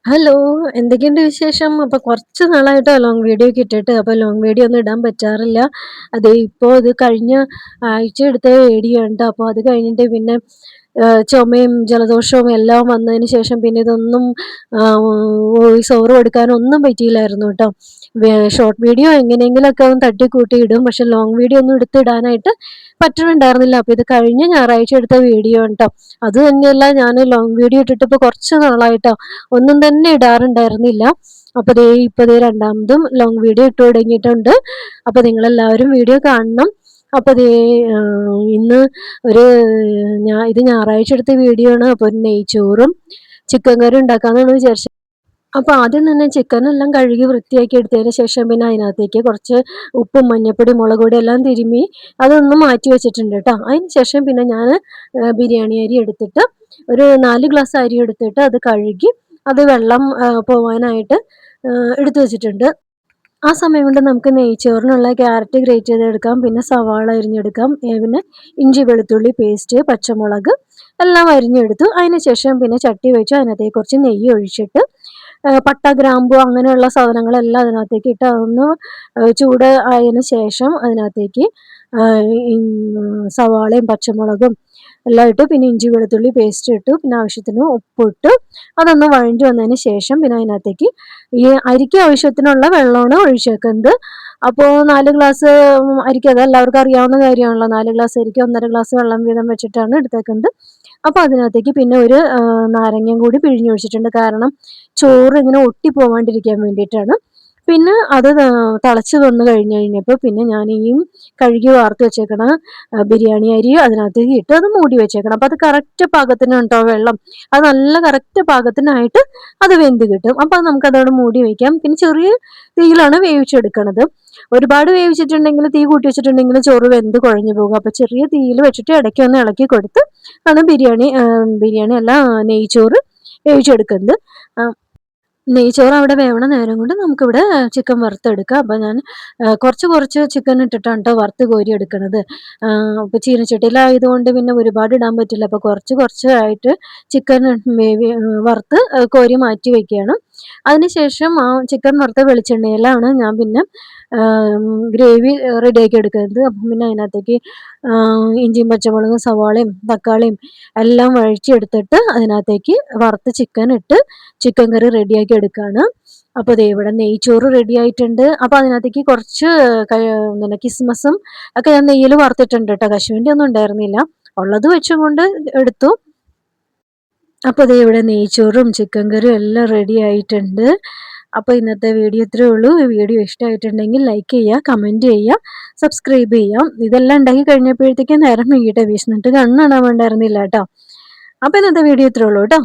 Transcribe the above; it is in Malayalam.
ഹലോ, എന്തൊക്കെയുണ്ട് വിശേഷം? അപ്പൊ കുറച്ച് നാളായിട്ടോ ലോങ് വീഡിയോ ഒക്കെ ഇട്ടിട്ട്. അപ്പൊ ലോങ് വീഡിയോ ഒന്നും ഇടാൻ പറ്റാറില്ല. അതെ ഇപ്പോ ഇത് കഴിഞ്ഞ ആഴ്ച എടുത്ത വീഡിയോ ആണ് ട്ടോ. അപ്പൊ അത് കഴിഞ്ഞിട്ട് പിന്നെ ചുമയും ജലദോഷവും എല്ലാം വന്നതിന് ശേഷം പിന്നെ ഇതൊന്നും വോയിസ് ഓവർ കൊടുക്കാനൊന്നും പറ്റിയില്ലായിരുന്നു ട്ടോ. ഷോർട്ട് വീഡിയോ എങ്ങനെയെങ്കിലുമൊക്കെ ഒന്ന് തട്ടിക്കൂട്ടി ഇടും. പക്ഷെ ലോങ് വീഡിയോ ഒന്നും എടുത്തിടാനായിട്ട് പറ്റുന്നുണ്ടായിരുന്നില്ല. അപ്പൊ ഇത് കഴിഞ്ഞ ഞായറാഴ്ച എടുത്ത വീഡിയോ ആണ് ട്ടോ. അത് തന്നെയല്ല ഞാൻ ലോങ് വീഡിയോ ഇട്ടിട്ട് ഇപ്പൊ കുറച്ച് നാളായിട്ടോ ഒന്നും തന്നെ ഇടാറുണ്ടായിരുന്നില്ല. അപ്പൊ ഇപ്പൊ രണ്ടാമതും ലോങ് വീഡിയോ ഇട്ട് തുടങ്ങിയിട്ടുണ്ട്. അപ്പൊ നിങ്ങളെല്ലാവരും വീഡിയോ കാണണം. അപ്പൊ ഇന്ന് ഒരു ഇത് ഞായറാഴ്ച എടുത്ത വീഡിയോ ആണ്. അപ്പൊ ഒരു നെയ്ച്ചോറും ചിക്കൻ കറി ഉണ്ടാക്കാന്നാണ് വിചാരിച്ചത്. അപ്പൊ ആദ്യം തന്നെ ചിക്കൻ എല്ലാം കഴുകി വൃത്തിയാക്കി എടുത്തതിന് ശേഷം പിന്നെ അതിനകത്തേക്ക് കുറച്ച് ഉപ്പും മഞ്ഞപ്പൊടി മുളക് പൊടി എല്ലാം തിരുമ്മി അതൊന്ന് മാറ്റി വെച്ചിട്ടുണ്ട് കേട്ടോ. അതിന് ശേഷം പിന്നെ ഞാൻ ബിരിയാണി അരി എടുത്തിട്ട് ഒരു 4 ഗ്ലാസ് അരി എടുത്തിട്ട് അത് കഴുകി അത് വെള്ളം പോവാനായിട്ട് എടുത്തു വെച്ചിട്ടുണ്ട്. ആ സമയം കൊണ്ട് നമുക്ക് നെയ്ച്ചോറിനുള്ള ക്യാരറ്റ് ഗ്രേറ്റ് ചെയ്തെടുക്കാം, പിന്നെ സവാള അരിഞ്ഞെടുക്കാം, പിന്നെ ഇഞ്ചി വെളുത്തുള്ളി പേസ്റ്റ്, പച്ചമുളക് എല്ലാം അരിഞ്ഞെടുത്തു. അതിന് ശേഷം പിന്നെ ചട്ടി വെച്ച് അതിനകത്തേക്ക് കുറച്ച് നെയ്യ് ഒഴിച്ചിട്ട് പട്ട ഗ്രാമ്പു അങ്ങനെയുള്ള സാധനങ്ങളെല്ലാം അതിനകത്തേക്ക് ഇട്ട് അതൊന്ന് ചൂട് ആയതിന് ശേഷം അതിനകത്തേക്ക് സവാളയും പച്ചമുളകും എല്ലാം ഇട്ട് പിന്നെ ഇഞ്ചി വെളുത്തുള്ളി പേസ്റ്റ് ഇട്ടു, പിന്നെ ആവശ്യത്തിന് ഉപ്പിട്ട് അതൊന്ന് വഴണ്ടി വന്നതിന് ശേഷം പിന്നെ അതിനകത്തേക്ക് ഈ അരിക്ക് ആവശ്യത്തിനുള്ള വെള്ളമാണ് ഒഴിച്ചേക്കുന്നത്. അപ്പോൾ 4 ഗ്ലാസ് അരിക്ക്, അത് എല്ലാവർക്കും അറിയാവുന്ന കാര്യമാണല്ലോ, 4 ഗ്ലാസ് അരിക്ക് 1.5 ഗ്ലാസ് വെള്ളം വീതം വെച്ചിട്ടാണ് എടുത്തേക്കുന്നത്. അപ്പോൾ അതിനകത്തേക്ക് പിന്നെ ഒരു നാരങ്ങയും കൂടി പിഴിഞ്ഞൊഴിച്ചിട്ടുണ്ട്. കാരണം ചോറ് ഇങ്ങനെ ഒട്ടി പോവാണ്ടിരിക്കാൻ വേണ്ടിയിട്ടാണ്. പിന്നെ അത് തിളച്ച് വന്ന് കഴിഞ്ഞപ്പോൾ പിന്നെ ഞാൻ ഈ കഴുകി വാർത്ത് വെച്ചേക്കണ ബിരിയാണി അരി അതിനകത്തേക്ക് ഇട്ട് അത് മൂടി വെച്ചേക്കണം. അപ്പോൾ അത് കറക്റ്റ് പാകത്തിനാണ് കേട്ടോ വെള്ളം. അത് നല്ല കറക്റ്റ് പാകത്തിനായിട്ട് അത് വെന്ത് കിട്ടും. അപ്പോൾ നമുക്കതവിടെ മൂടി വയ്ക്കാം. പിന്നെ ചെറിയ തീയിലാണ് വേവിച്ചെടുക്കണത്. ഒരുപാട് വേവിച്ചിട്ടുണ്ടെങ്കിൽ, തീ കൂട്ടി വെച്ചിട്ടുണ്ടെങ്കിൽ ചോറ് വെന്ത് കുഴഞ്ഞു പോകും. അപ്പോൾ ചെറിയ തീയിൽ വെച്ചിട്ട് ഇടയ്ക്ക് ഒന്ന് ഇളക്കി കൊടുത്ത് ആണ് ബിരിയാണി അല്ല നെയ്ച്ചോറ് വേവിച്ചെടുക്കുന്നത്. നെയ്ച്ചോറ് അവിടെ വേവണ നേരം കൊണ്ട് നമുക്കിവിടെ ചിക്കൻ വറുത്തെടുക്കാം. അപ്പോൾ ഞാൻ കുറച്ച് ചിക്കൻ ഇട്ടിട്ടാണ് കേട്ടോ വറുത്ത് കോരി എടുക്കണത്. അപ്പോൾ ചീനച്ചട്ടിയിലായതുകൊണ്ട് പിന്നെ ഒരുപാട് ഇടാൻ പറ്റില്ല. അപ്പോൾ കുറച്ചായിട്ട് ചിക്കൻ വറുത്ത് കോരി മാറ്റി വെക്കുകയാണ്. അതിനുശേഷം ആ ചിക്കൻ വറുത്ത വെളിച്ചെണ്ണയിലാണ് ഞാൻ പിന്നെ ഗ്രേവി റെഡിയാക്കി എടുക്കുന്നത്. അപ്പം പിന്നെ അതിനകത്തേക്ക് ഇഞ്ചിയും പച്ചമുളകും സവാളയും തക്കാളിയും എല്ലാം വഴറ്റിയെടുത്തിട്ട് അതിനകത്തേക്ക് വറുത്ത് ചിക്കൻ ഇട്ട് ചിക്കൻ കറി റെഡിയാക്കി എടുക്കുകയാണ്. അപ്പോൾ ഇവിടെ നെയ്ച്ചോറ് റെഡി ആയിട്ടുണ്ട്. അപ്പോൾ അതിനകത്തേക്ക് കുറച്ച് കിസ്മസും ഒക്കെ ഞാൻ നെയ്യിൽ വറുത്തിട്ടുണ്ട് കേട്ടോ. കശുവണ്ടി ഒന്നും ഉണ്ടായിരുന്നില്ല, ഉള്ളത് വെച്ചും കൊണ്ട് എടുത്തു. അപ്പോൾ ഇവിടെ നെയ്ച്ചോറും ചിക്കൻ കറിയും എല്ലാം റെഡി ആയിട്ടുണ്ട്. അപ്പോൾ ഇന്നത്തെ വീഡിയോ ഇത്രയേ ഉള്ളൂ. ഈ വീഡിയോ ഇഷ്ടമായിട്ടുണ്ടെങ്കിൽ ലൈക്ക് ചെയ്യുക, കമൻറ്റ് ചെയ്യുക, സബ്സ്ക്രൈബ് ചെയ്യാം. ഇതെല്ലാം ഉണ്ടാക്കി കഴിഞ്ഞപ്പോഴത്തേക്കും നേരം വൈകിട്ട് വിശന്നിട്ട് കണ്ണ് കാണാൻ വേണ്ടായിരുന്നില്ല കേട്ടോ. അപ്പോൾ ഇന്നത്തെ വീഡിയോ ഇത്രയേ ഉള്ളൂ കേട്ടോ.